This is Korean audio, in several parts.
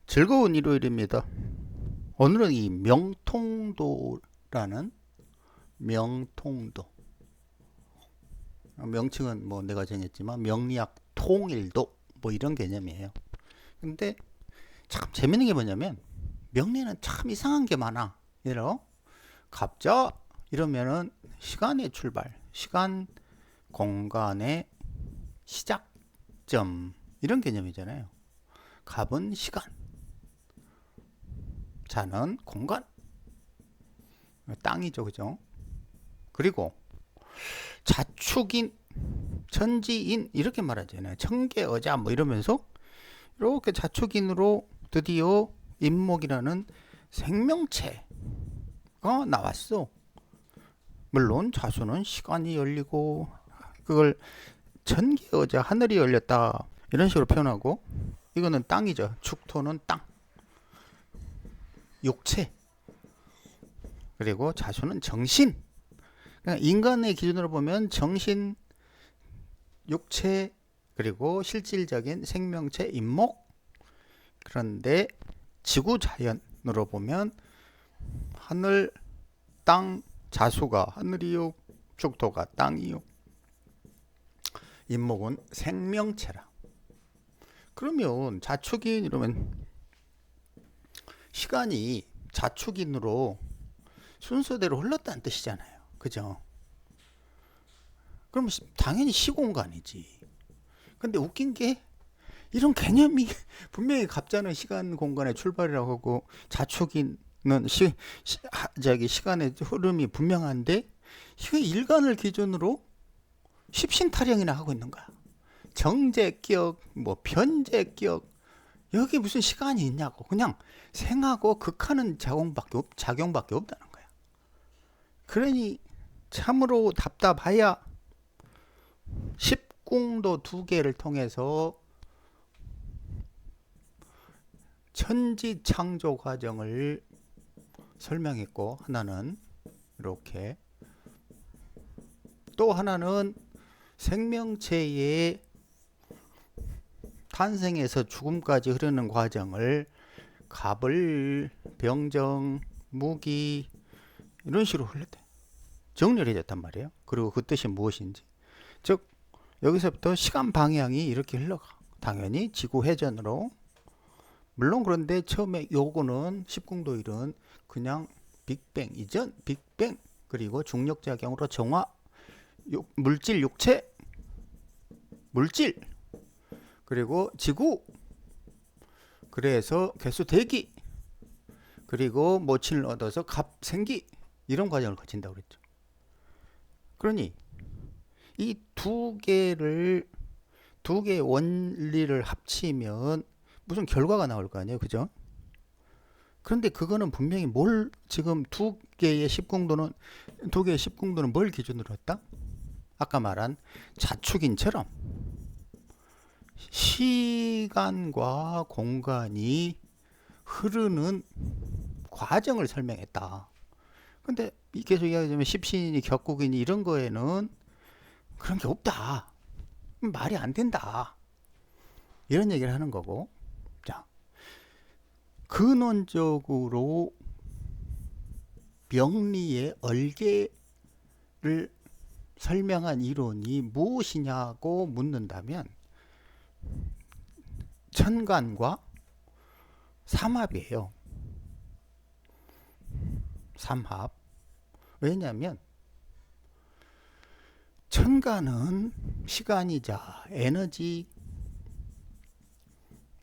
즐거운 일요일입니다. 오늘은 이 명통도라는 명통도 명칭은 뭐 내가 정했지만 명리학 통일도 뭐 이런 개념이에요. 근데 참 재밌는 게 뭐냐면 명리는 참 이상한 게 많아. 예로 갑자 이러면은 시간의 출발, 시간 공간의 시작점 이런 개념이잖아요. 갑은 시간, 자는 공간, 땅이죠, 그죠? 그리고 자축인, 천지인 이렇게 말하잖아요. 청계어자 뭐 이러면서 이렇게 자축인으로 드디어 인목이라는 생명체가 나왔어. 물론 자수는 시간이 열리고 그걸 천계어자 하늘이 열렸다 이런 식으로 표현하고 이거는 땅이죠. 축토는 땅, 육체. 그리고 자수는 정신. 그러니까 인간의 기준으로 보면 정신, 육체, 그리고 실질적인 생명체, 인목. 그런데 지구 자연으로 보면 하늘, 땅, 자수가 하늘이요, 축토가 땅이요, 인목은 생명체라. 그러면 자축인 이러면 시간이 자축인으로 순서대로 흘렀다는 뜻이잖아요. 그죠? 그럼 당연히 시공간이지. 근데 웃긴 게 이런 개념이 분명히 갑자는 시간 공간의 출발이라고 하고 자축인은 시간의 흐름이 분명한데 이게 일간을 기준으로 십신타령이나 하고 있는 거야. 정제격, 뭐 변제격, 여기 무슨 시간이 있냐고. 그냥 생하고 극하는 작용밖에 없다는 거야. 그러니 참으로 답답하야 십궁도 두 개를 통해서 천지 창조 과정을 설명했고, 하나는 이렇게, 또 하나는 생명체의 탄생에서 죽음까지 흐르는 과정을 갑을, 병정, 무기 이런 식으로 흘렀대. 정리를 해줬단 말이에요. 그리고 그 뜻이 무엇인지. 즉 여기서부터 시간 방향이 이렇게 흘러가. 당연히 지구 회전으로. 물론 그런데 처음에 요거는 십궁도일은 그냥 빅뱅 이전, 빅뱅 그리고 중력작용으로 정화, 물질, 육체, 물질, 그리고 지구, 그래서 개수 대기, 그리고 모친을 얻어서 갑 생기, 이런 과정을 거친다고 그랬죠. 그러니 이 두 개의 원리를 합치면 무슨 결과가 나올 거 아니에요, 그죠? 그런데 그거는 분명히 지금 두 개의 십궁도는 뭘 기준으로 했다? 아까 말한 자축인처럼 시간과 공간이 흐르는 과정을 설명했다. 근데 계속 이야기하자면 십신이니 격국이니 이런 거에는 그런 게 없다. 말이 안 된다. 이런 얘기를 하는 거고. 자, 근원적으로 명리의 얼개를 설명한 이론이 무엇이냐고 묻는다면 천간과 삼합이에요. 삼합. 왜냐하면 천간은 시간이자 에너지,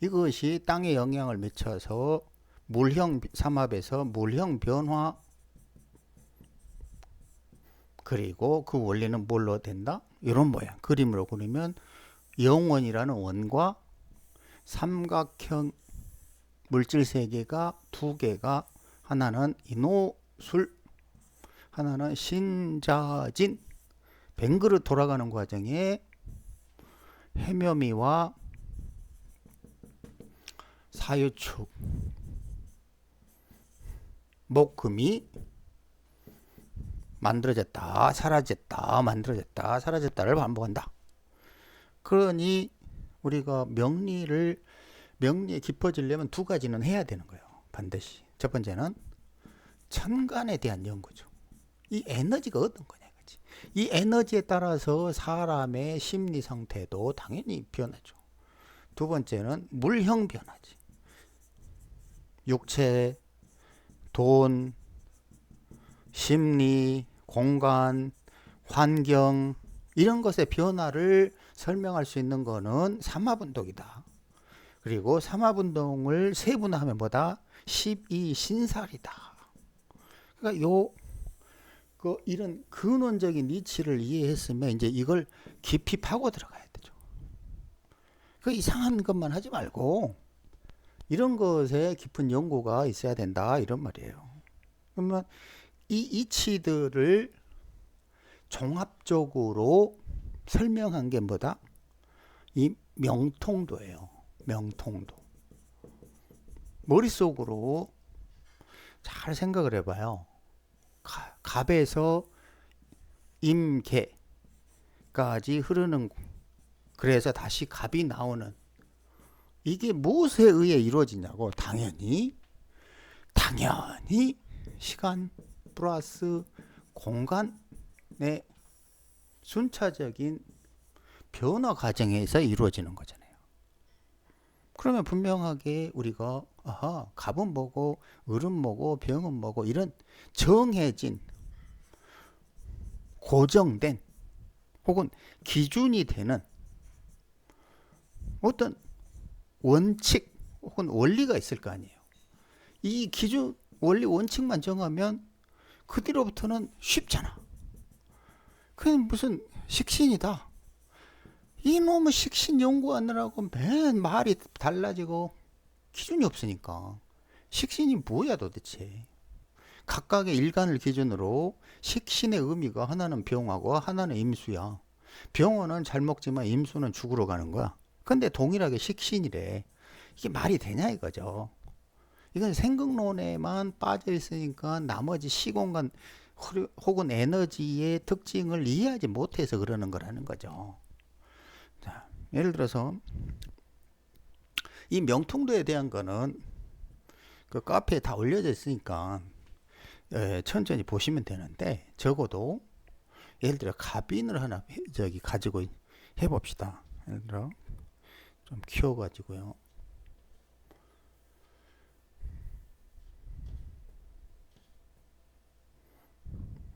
이것이 땅에 영향을 미쳐서 물형 삼합에서 물형 변화, 그리고 그 원리는 뭘로 된다? 이런 모양 그림으로 그리면 영원이라는 원과 삼각형 물질 세계가 두 개가, 하나는 인호술, 하나는 신자진, 뱅그릇 돌아가는 과정에 해묘미와 사유축, 목금이 만들어졌다, 사라졌다, 만들어졌다, 사라졌다를 반복한다. 그러니 우리가 명리를 명리에 깊어지려면 두 가지는 해야 되는 거예요. 반드시. 첫 번째는 천간에 대한 연구죠. 이 에너지가 어떤 거냐 이거지. 이 에너지에 따라서 사람의 심리 상태도 당연히 변하죠. 두 번째는 물형 변화지. 육체, 돈, 심리, 공간, 환경 이런 것의 변화를 설명할 수 있는 거는 삼합운동이다. 그리고 삼합운동을 세분화하면 뭐다? 12신살이다. 그러니까 이런 근원적인 이치를 이해했으면 이제 이걸 깊이 파고 들어가야 되죠. 그 이상한 것만 하지 말고 이런 것에 깊은 연구가 있어야 된다 이런 말이에요. 그러면 이 이치들을 종합적으로 설명한 게 뭐다? 이 명통도예요. 명통도. 머릿속으로 잘 생각을 해봐요. 갑에서 임계까지 흐르는, 그래서 다시 갑이 나오는, 이게 무엇에 의해 이루어지냐고. 당연히 시간 플러스 공간의 순차적인 변화 과정에서 이루어지는 거잖아요. 그러면 분명하게 우리가 갑은 뭐고 을은 뭐고 병은 뭐고 이런 정해진 고정된 혹은 기준이 되는 어떤 원칙 혹은 원리가 있을 거 아니에요. 이 기준, 원리, 원칙만 정하면 그 뒤로부터는 쉽잖아. 그냥 무슨 식신이다. 이놈의 식신 연구하느라고 맨 말이 달라지고 기준이 없으니까. 식신이 뭐야 도대체. 각각의 일간을 기준으로 식신의 의미가 하나는 병하고 하나는 임수야. 병원은 잘 먹지만 임수는 죽으러 가는 거야. 근데 동일하게 식신이래. 이게 말이 되냐 이거죠. 이건 생각론에만 빠져 있으니까 나머지 시공간 혹은 에너지의 특징을 이해하지 못해서 그러는 거라는 거죠. 자, 예를 들어서 이 명통도에 대한 거는 그 카페에 다 올려져 있으니까 천천히 보시면 되는데, 적어도 예를 들어 갑인을 하나 가지고 해봅시다. 예를 들어 좀 키워가지고요.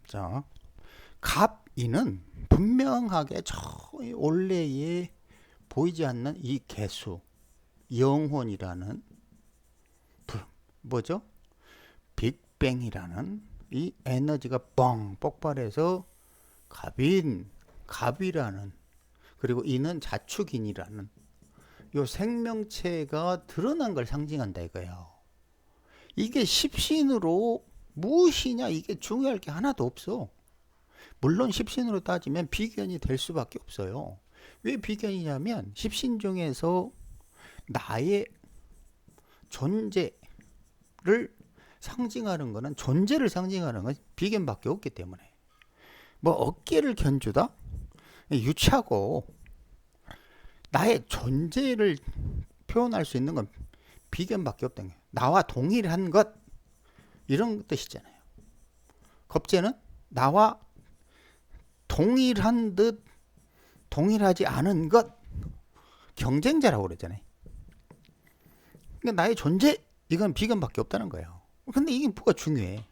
자, 갑인은 분명하게 저 원래에 보이지 않는 이 개수, 영혼이라는 뭐죠? 빅뱅이라는 이 에너지가 뻥 폭발해서 갑이라는, 그리고 이는 자축인이라는 요 생명체가 드러난 걸 상징한다 이거예요. 이게 십신으로 무엇이냐, 이게 중요할 게 하나도 없어. 물론 십신으로 따지면 비견이 될 수밖에 없어요. 왜 비견이냐면 십신 중에서 나의 존재를 상징하는 거는, 존재를 상징하는 건 비견밖에 없기 때문에. 뭐 어깨를 견주다? 유치하고, 나의 존재를 표현할 수 있는 건 비견밖에 없다는 거예요. 나와 동일한 것, 이런 뜻이잖아요. 겁재는 나와 동일한 듯 동일하지 않은 것, 경쟁자라고 그러잖아요. 그러니까 나의 존재, 이건 비견밖에 없다는 거예요. 근데 이게 뭐가 중요해?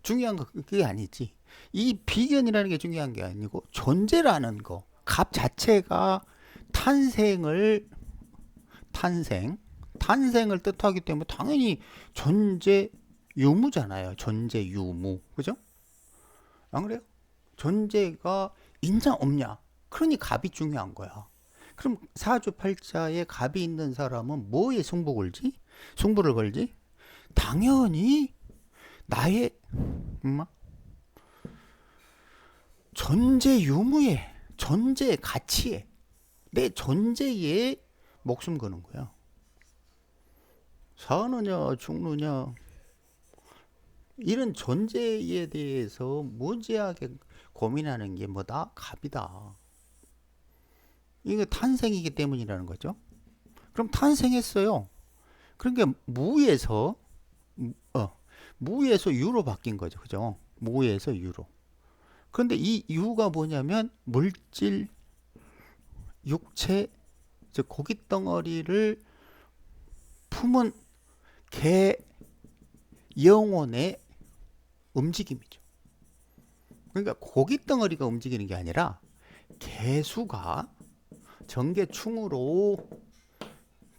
중요한 거 그게 아니지. 이 비견이라는 게 중요한 게 아니고 존재라는 거, 갑 자체가 탄생을 뜻하기 때문에 당연히 존재 유무잖아요. 존재 유무. 그죠? 안 그래요? 존재가 있냐 없냐. 그러니 갑이 중요한 거야. 그럼 사주팔자에 갑이 있는 사람은 뭐에 승부를 걸지? 당연히 나의 존재 유무에, 존재 가치에, 내 존재에 목숨 거는 거야. 사느냐 죽느냐, 이런 존재에 대해서 무지하게 고민하는 게 뭐다? 갑이다. 이거 탄생이기 때문이라는 거죠. 그럼 탄생했어요. 그러니까 무에서 유로 바뀐 거죠. 그죠? 무에서 유로. 그런데 이 유가 뭐냐면 물질, 육체, 즉 고기 덩어리를 품은 개 영혼의 움직임이죠. 그러니까 고기 덩어리가 움직이는 게 아니라 개수가 전개충으로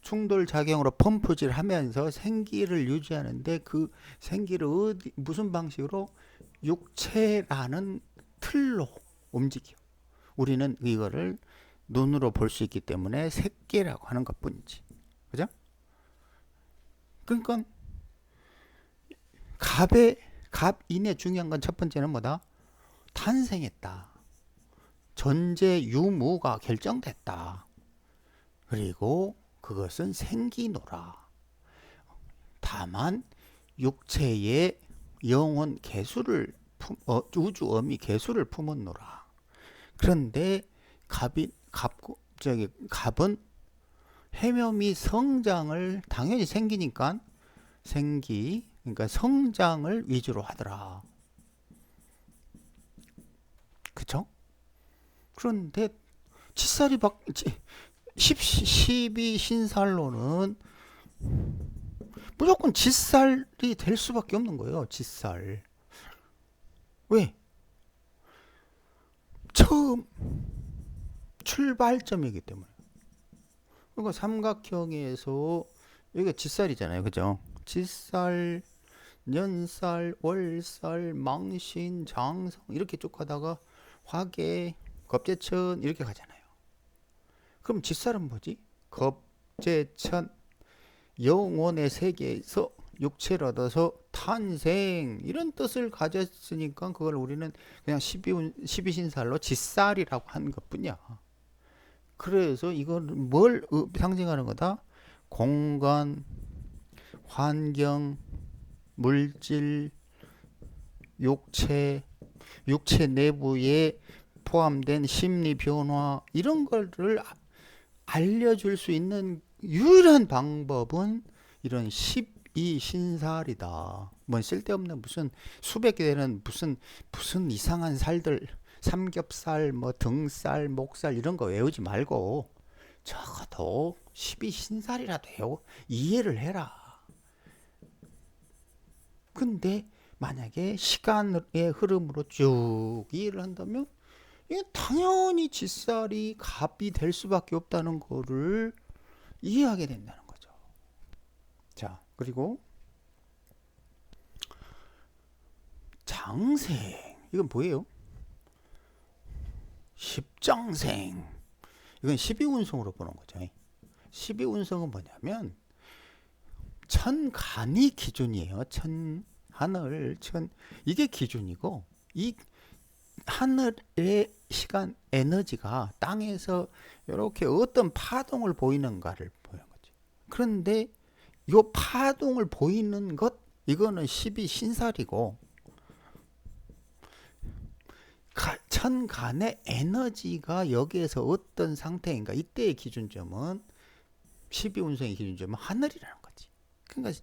충돌 작용으로 펌프질 하면서 생기를 유지하는데 그 생기를 무슨 방식으로 육체라는 틀로 움직여. 우리는 이거를 눈으로 볼 수 있기 때문에 새끼라고 하는 것 뿐이지. 그죠? 그러니까 갑인의 중요한 건 첫 번째는 뭐다? 탄생했다. 전제 유무가 결정됐다. 그리고 그것은 생기노라. 다만 육체의 영혼 개수를 우주 어미 개수를 품었노라. 그런데 갑은 해묘미 성장을 당연히 생기니까 그러니까 성장을 위주로 하더라. 그쵸? 그런데 12신살로는 무조건 짓살이 될 수밖에 없는 거예요. 짓살. 왜? 처음 출발점이기 때문에. 그러니까 삼각형에서 여기가 짓살이잖아요. 그죠? 짓살, 년살, 월살, 망신, 장성 이렇게 쭉 가다가 화계, 겁재천 이렇게 가잖아요. 그럼 짓살은 뭐지? 겁재천, 영혼의 세계에서 육체를 얻어서 탄생 이런 뜻을 가졌으니까 그걸 우리는 그냥 12신살로 짓살이라고 하는 것뿐이야. 그래서 이건 뭘 상징하는 거다? 공간, 환경, 물질, 육체 내부에 포함된 심리 변화 이런 거를 알려줄 수 있는 유일한 방법은 이런 12신살이다. 뭔 쓸데없는 무슨 수백 개 되는 무슨 이상한 살들 삼겹살 뭐 등살 목살 이런 거 외우지 말고 적어도 12신살이라도 이해를 해라. 근데 만약에 시간의 흐름으로 쭉 이해를 한다면 이게 당연히 짓살이 갑이 될 수밖에 없다는 거를 이해하게 된다는 거죠. 자, 그리고 장생 이건 뭐예요? 십장생 이건 12운성으로 보는 거죠. 12운성은 뭐냐면 천간이 기준이에요. 하늘 이게 기준이고 이 하늘의 시간 에너지가 땅에서 이렇게 어떤 파동을 보이는가를 보는 거지. 그런데 이 파동을 보이는 것 이거는 12신살이고 천간의 에너지가 여기에서 어떤 상태인가 이때의 기준점은 12운성의 기준점은 하늘이라는 거지. 그러니까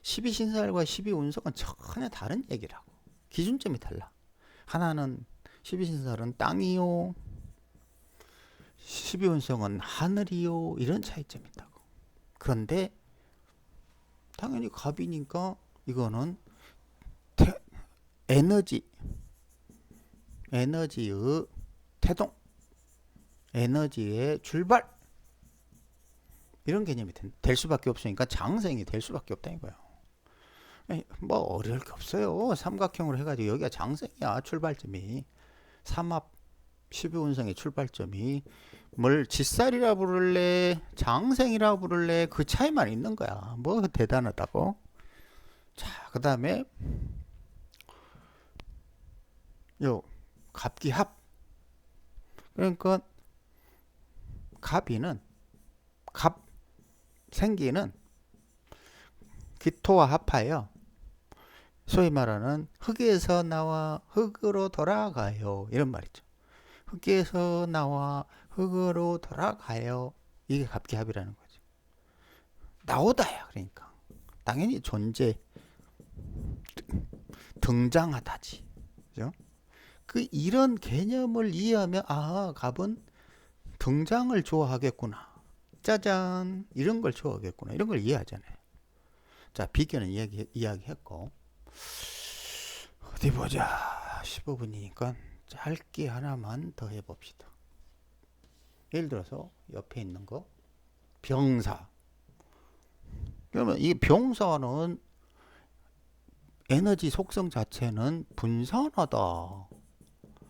12신살과 12운성은 전혀 다른 얘기라고. 기준점이 달라. 하나는 12신살은 땅이요 12운성은 하늘이요 이런 차이점이 있다고. 그런데 당연히 갑이니까 이거는 에너지의 태동 에너지의 출발 이런 개념이 될 수밖에 없으니까 장생이 될 수밖에 없다 이거예요. 뭐 어려울 게 없어요. 삼각형으로 해가지고 여기가 장생이야. 출발점이 삼합 12운성의 출발점이 뭘 짓살이라 부를래 장생이라 부를래 그 차이만 있는 거야. 뭐 대단하다고. 자, 그 다음에 요 갑기합. 그러니까 갑 생기는 기토와 합하여 소위 말하는 흙에서 나와 흙으로 돌아가요 이런 말이죠. 흙에서 나와 흙으로 돌아가요. 이게 갑기합이라는 거죠. 나오다야. 그러니까 당연히 존재, 등장하다지. 그죠? 그 이런 개념을 이해하면 갑은 등장을 좋아하겠구나. 짜잔, 이런 걸 좋아하겠구나. 이런 걸 이해하잖아요. 자, 비교는 이야기했고, 어디 보자. 15분이니까 짧게 하나만 더 해봅시다. 예를 들어서 옆에 있는 거 병사. 그러면 이 병사는 에너지 속성 자체는 분산하다.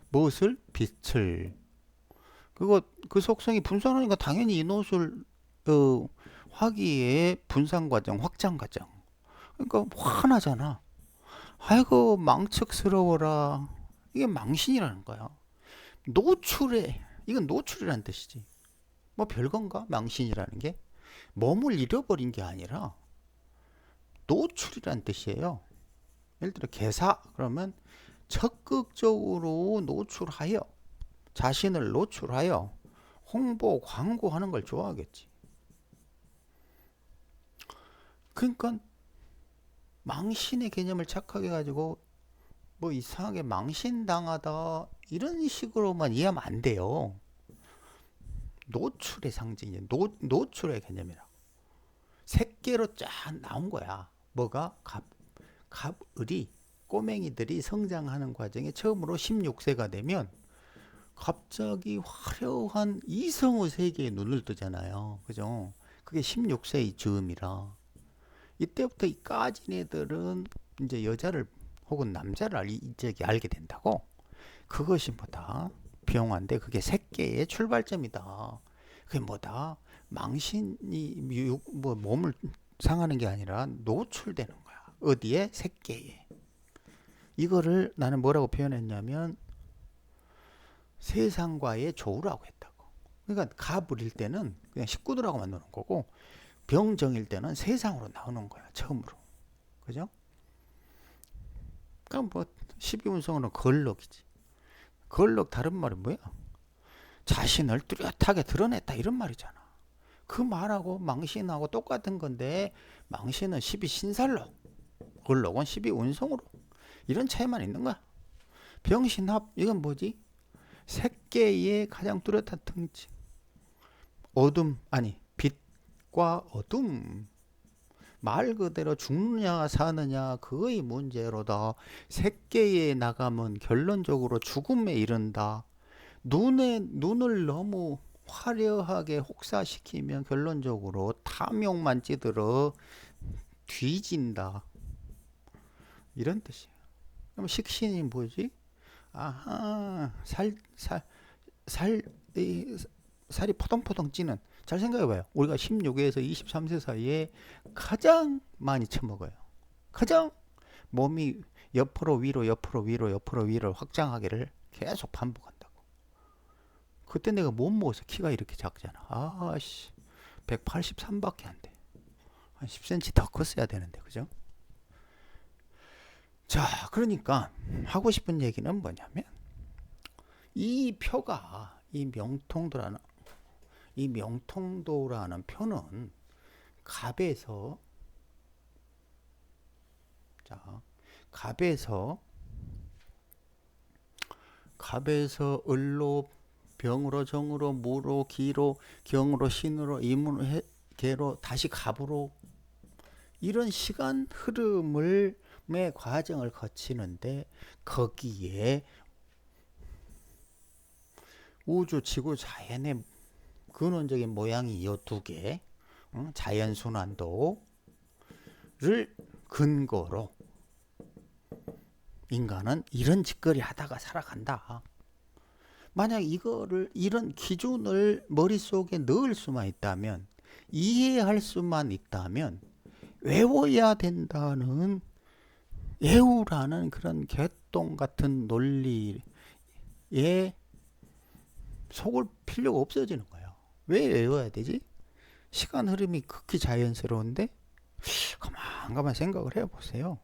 무엇을? 빛을. 그 속성이 분산하니까 당연히 이노술 화기의 분산 과정, 확장 과정. 그러니까 화나잖아. 아이고 망측스러워라. 이게 망신이라는 거야. 노출해. 이건 노출이라는 뜻이지. 뭐 별건가? 망신이라는 게 몸을 잃어버린 게 아니라 노출이라는 뜻이에요. 예를 들어 개사 그러면 적극적으로 노출하여, 자신을 노출하여 홍보, 광고하는 걸 좋아하겠지. 그러니까 망신의 개념을 착하게 가지고 뭐 이상하게 망신당하다 이런 식으로만 이해하면 안 돼요. 노출의 상징이에요. 노출의 개념이라. 색계로 쫙 나온 거야. 뭐가? 갑을이, 꼬맹이들이 성장하는 과정에 처음으로 16세가 되면 갑자기 화려한 이성의 세계에 눈을 뜨잖아요. 그죠? 그게 16세의 즈음이라. 이때부터 이 까진 애들은 이제 여자를 혹은 남자를 이제 알게 된다고. 그것이 뭐다? 병화인데 그게 색계의 출발점이다. 그게 뭐다? 망신이 몸을 상하는 게 아니라 노출되는 거야. 어디에? 색계에. 이거를 나는 뭐라고 표현했냐면 세상과의 조우라고 했다고. 그러니까 가불일 때는 그냥 식구들하고만 노는 거고 병정일 때는 세상으로 나오는 거야. 처음으로. 그죠? 그러니까 뭐 12운성으로는 걸럭이지. 걸럭 다른 말이 뭐야? 자신을 뚜렷하게 드러냈다 이런 말이잖아. 그 말하고 망신하고 똑같은 건데 망신은 12신살로, 걸럭은 12운성으로. 이런 차이만 있는 거야. 병신합 이건 뭐지? 색계의 가장 뚜렷한 특징. 어둠 아니 빛과 어둠. 말 그대로 죽느냐 사느냐 그의 문제로다. 색계에 나가면 결론적으로 죽음에 이른다. 눈을 너무 화려하게 혹사시키면 결론적으로 탐욕만 찌들어 뒤진다. 이런 뜻이에요. 그럼 식신이 뭐지? 아하, 살이 포동포동 찌는. 잘 생각해봐요. 우리가 16에서 23세 사이에 가장 많이 처먹어요. 가장 몸이 옆으로 위로 옆으로 위로 옆으로 위로 확장하기를 계속 반복한다고. 그때 내가 못 먹어서 키가 이렇게 작잖아. 아씨 183밖에 안 돼. 한 10cm 더 컸어야 되는데 그죠? 자, 그러니까 하고 싶은 얘기는 뭐냐면 이 표가 이 명통도라는 표는 갑에서 을로 병으로 정으로 무로 기로 경으로 신으로 임으로 개로 다시 갑으로 이런 시간 흐름을 과정을 거치는데 거기에 우주 지구 자연의 근원적인 모양이 이 두 개, 자연순환도를 근거로 인간은 이런 짓거리 하다가 살아간다. 만약 이런 기준을 머릿속에 넣을 수만 있다면, 이해할 수만 있다면 외워야 된다는 외우라는 그런 개똥 같은 논리에 속을 필요가 없어지는 거예요. 왜 외워야 되지? 시간 흐름이 극히 자연스러운데 가만 생각을 해보세요.